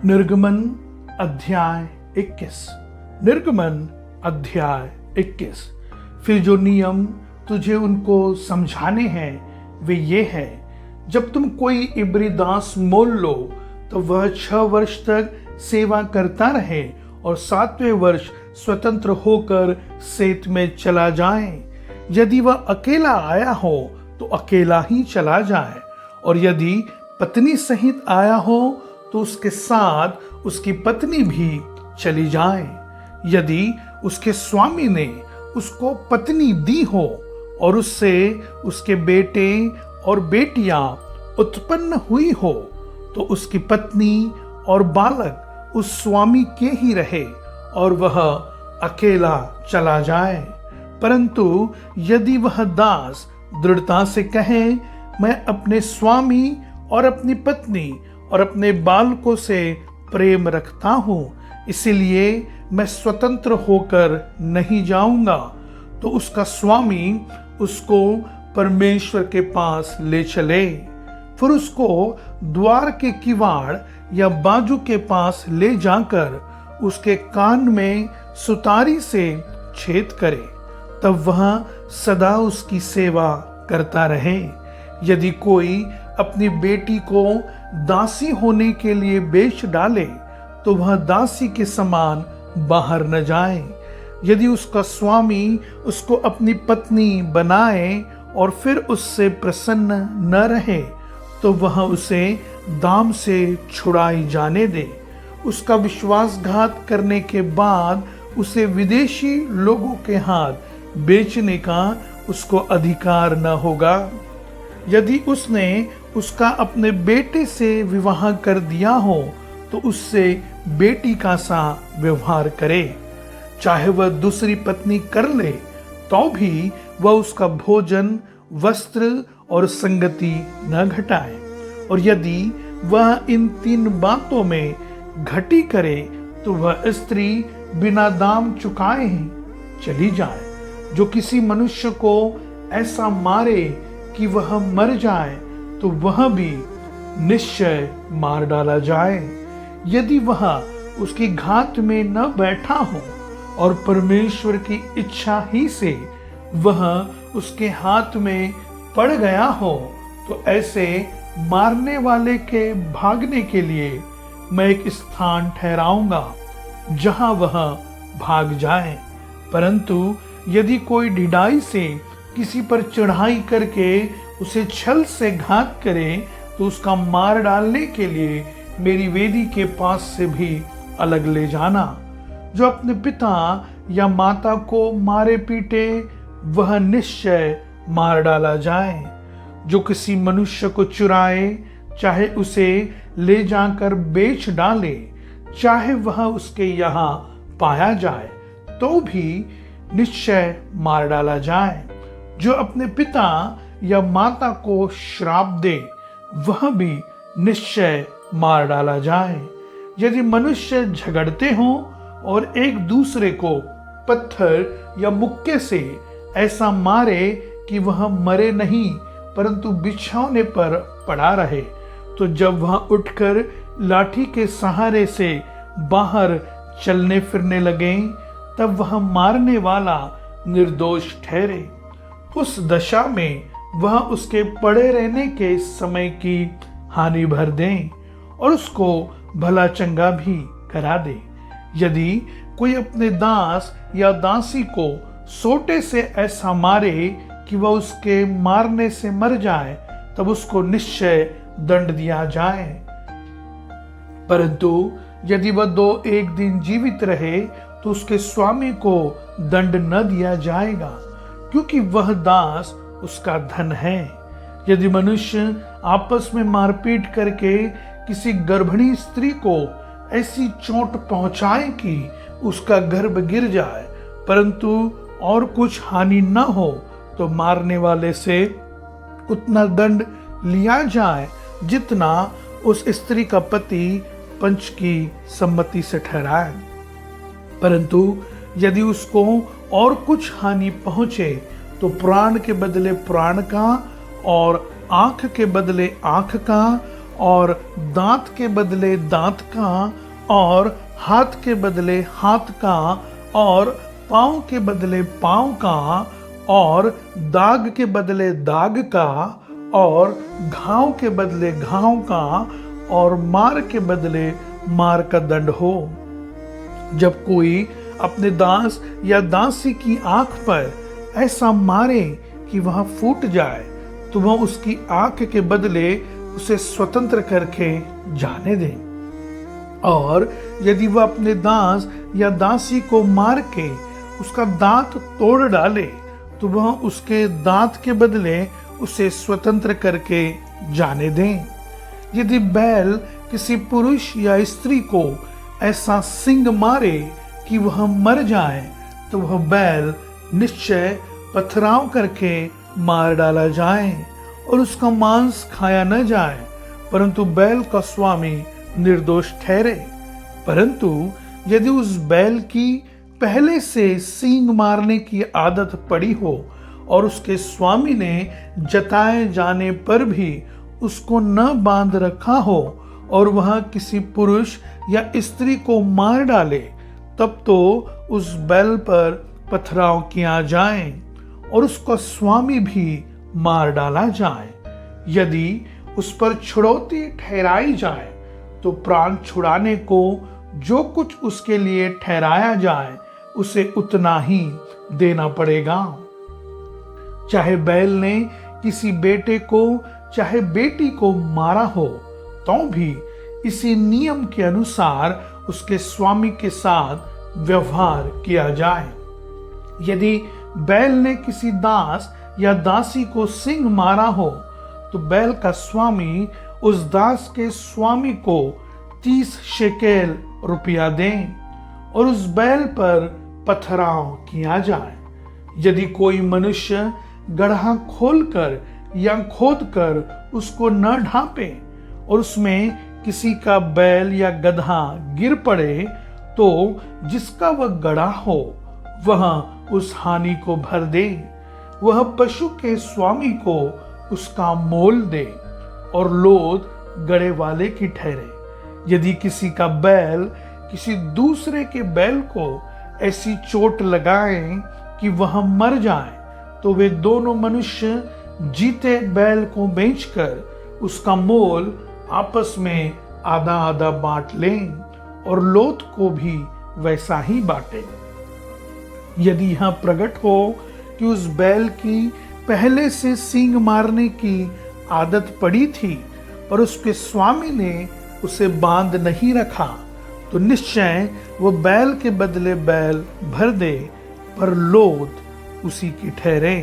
निर्गमन अध्याय 21। निर्गमन अध्याय 21। फिर जो नियम तुझे उनको समझाने हैं वे ये है, जब तुम कोई इब्री दास मोल लो तो वह 6 वर्ष तक सेवा करता रहे और 7वें वर्ष स्वतंत्र होकर सेत में चला जाए। यदि वह अकेला आया हो तो अकेला ही चला जाए, और यदि पत्नी सहित आया हो तो उसके साथ उसकी पत्नी भी चली जाए। यदि उसके स्वामी ने उसको पत्नी दी हो और उससे उसके बेटे और बेटियां उत्पन्न हुई हो तो उसकी पत्नी और बालक उस स्वामी के ही रहे और वह अकेला चला जाए। परंतु यदि वह दास दृढ़ता से कहे, मैं अपने स्वामी और अपनी पत्नी और अपने बालकों से प्रेम रखता हूँ, इसलिए मैं स्वतंत्र होकर नहीं जाऊंगा, तो उसका स्वामी उसको परमेश्वर के पास ले चले। फिर उसको द्वार के किवाड़ या बाजू के पास ले जाकर उसके कान में सुतारी से छेद करे, तब वह सदा उसकी सेवा करता रहे। यदि कोई अपनी बेटी को दासी होने के लिए बेच डाले तो वह दासी के समान बाहर न जाए। यदि उसका स्वामी उसको अपनी पत्नी बनाए और फिर उससे प्रसन्न न रहे तो वह उसे दाम से छुड़ाई जाने दे। उसका विश्वासघात करने के बाद उसे विदेशी लोगों के हाथ बेचने का उसको अधिकार न होगा। यदि उसने उसका अपने बेटे से विवाह कर दिया हो तो उससे बेटी का सा व्यवहार करे। चाहे वह दूसरी पत्नी कर ले तो भी वह उसका भोजन, वस्त्र और संगति न घटाए। और यदि वह इन 3 बातों में घटी करे तो वह स्त्री बिना दाम चुकाए चली जाए। जो किसी मनुष्य को ऐसा मारे कि वह मर जाए तो वह भी निश्चय मार डाला जाए। यदि वह उसकी घात में न बैठा हो और परमेश्वर की इच्छा ही से वह उसके हाथ में पड़ गया हो तो ऐसे मारने वाले के भागने के लिए मैं एक स्थान ठहराऊंगा जहां वह भाग जाए। परंतु यदि कोई ढिठाई से किसी पर चढ़ाई करके उसे छल से घात करे तो उसका मार डालने के लिए मेरी वेदी के पास से भी अलग ले जाना। जो अपने पिता या माता को मारे पीटे वह निश्चय मार डाला जाए। जो किसी मनुष्य को चुराए, चाहे उसे ले जाकर बेच डाले, चाहे वह उसके यहाँ पाया जाए, तो भी निश्चय मार डाला जाए। जो अपने पिता या माता को श्राप दे वह भी निश्चय मार डाला जाए। यदि मनुष्य झगड़ते हों और एक दूसरे को पत्थर या मुक्के से ऐसा मारे कि वह मरे नहीं परंतु बिछौने पर पड़ा रहे, तो जब वह उठकर लाठी के सहारे से बाहर चलने फिरने लगे तब वह मारने वाला निर्दोष ठहरे। उस दशा में वह उसके पड़े रहने के समय की हानि भर दें और उसको भला चंगा भी करा दे। यदि कोई अपने दास या दासी को सोटे से ऐसा मारे कि वह उसके मारने से मर जाए तब उसको निश्चय दंड दिया जाए। परंतु यदि वह 2-1 दिन जीवित रहे तो उसके स्वामी को दंड न दिया जाएगा, क्योंकि वह दास उसका धन है। यदि मनुष्य आपस में मारपीट करके किसी गर्भिणी स्त्री को ऐसी चोट पहुंचाए कि उसका गर्भ गिर जाए परंतु और कुछ हानि न हो तो मारने वाले से उतना दंड लिया जाए जितना उस स्त्री का पति पंच की सम्मति से ठहराए। परंतु यदि उसको और कुछ हानि पहुंचे तो प्राण के बदले प्राण का और आंख के बदले आंख का और दांत के बदले दांत का, और हाथ के बदले हाथ का, और पाँव के बदले पाँव का, और दाग के बदले दाग का, और घाव के बदले घाव का, और मार के बदले मार का दंड हो। जब कोई अपने दास या दासी की आंख पर ऐसा मारे कि वह फूट जाए, तो वह उसकी आंख के बदले उसे स्वतंत्र करके जाने दे। और यदि वह अपने दास या दासी को मार के उसका दांत तोड़ डाले, तो वह उसके दांत के बदले उसे स्वतंत्र करके जाने दें। यदि बैल किसी पुरुष या स्त्री को ऐसा सींग मारे कि वह मर जाए, तो वह बैल निश्चय पथराव करके मार डाला जाए और उसका मांस खाया न जाए, परंतु बैल का स्वामी निर्दोष ठहरे। परंतु यदि उस बैल की पहले से सींग मारने की आदत पड़ी हो और उसके स्वामी ने जताए जाने पर भी उसको न बांध रखा हो और वह किसी पुरुष या स्त्री को मार डाले, तब तो उस बैल पर पथराव किया जाए और उसका स्वामी भी मार डाला जाए। यदि उस पर छुड़ौती ठहराई जाए, तो प्राण छुड़ाने को जो कुछ उसके लिए ठहराया जाए उसे उतना ही देना पड़ेगा। चाहे बैल ने किसी बेटे को चाहे बेटी को मारा हो, तो भी इसी नियम के अनुसार उसके स्वामी के साथ व्यवहार किया जाए। यदि बैल ने किसी दास या दासी को सींग मारा हो, तो बैल का स्वामी उस दास के स्वामी को 30 शेकेल रुपया दें और उस बैल पर पथराव किया जाए। यदि कोई मनुष्य गड्ढा खोलकर या खोदकर उसको न ढांपे और उसमें किसी का बैल या गधा गिर पड़े, तो जिसका वह गड्ढा हो वह उस हानि को भर दे। वह पशु के स्वामी को उसका मोल दे और लोद गड़े वाले की ठहरे। यदि किसी का बैल किसी दूसरे के बैल को ऐसी चोट लगाए कि वह मर जाए, तो वे दोनों मनुष्य जीते बैल को बेचकर उसका मोल आपस में आधा आधा बांट लें और लोथ को भी वैसा ही बांटे। यदि यह प्रकट हो कि उस बैल की पहले से सींग मारने की आदत पड़ी थी पर उसके स्वामी ने उसे बांध नहीं रखा, तो निश्चय वो बैल के बदले बैल भर दे, पर लोथ उसी की ठहरे।